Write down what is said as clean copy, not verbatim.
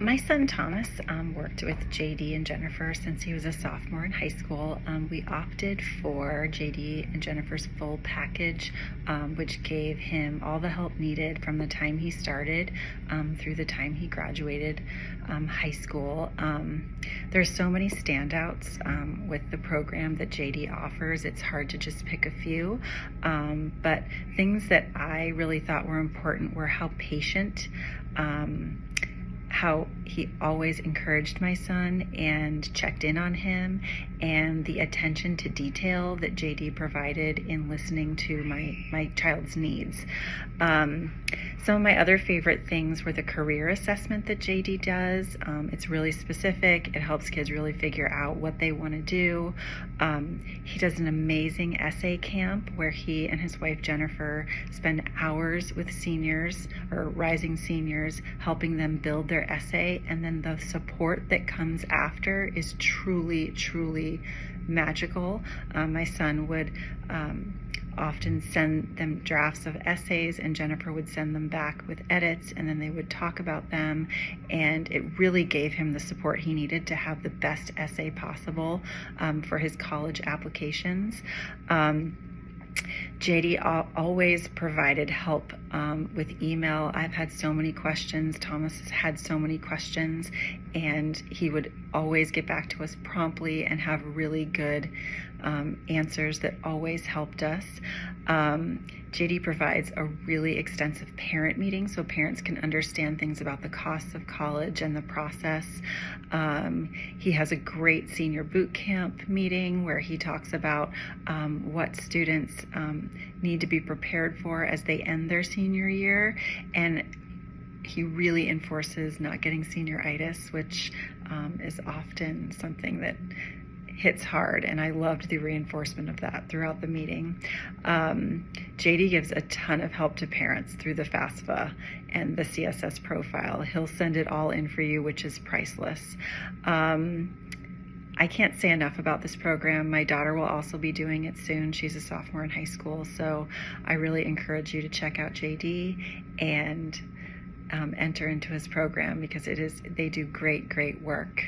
My son Thomas worked with JD and Jennifer since he was a sophomore in high school. We opted for JD and Jennifer's full package, which gave him all the help needed from the time he started through the time he graduated high school. There's so many standouts with the program that JD offers. It's hard to just pick a few, but things that I really thought were important were how patient, how he always encouraged my son and checked in on him, and the attention to detail that JD provided in listening to my child's needs. Some of my other favorite things were the career assessment that JD does. It's really specific. It helps kids really figure out what they want to do. He does an amazing essay camp where he and his wife Jennifer spend hours with seniors or rising seniors, helping them build their essay, and then the support that comes after is truly, truly magical. My son would often send them drafts of essays, and Jennifer would send them back with edits, and then they would talk about them, and it really gave him the support he needed to have the best essay possible for his college applications. JD always provided help with email. I've had so many questions. Thomas has had so many questions, and he would always get back to us promptly and have really good answers that always helped us. JD provides a really extensive parent meeting so parents can understand things about the costs of college and the process. He has a great senior boot camp meeting where he talks about what students need to be prepared for as they end their senior year, and he really enforces not getting senioritis, which is often something that hits hard, and I loved the reinforcement of that throughout the meeting. JD gives a ton of help to parents through the FAFSA and the CSS profile. He'll send it all in for you, which is priceless. I can't say enough about this program. My daughter will also be doing it soon. She's a sophomore in high school, so I really encourage you to check out JD and enter into his program because they do great, great work.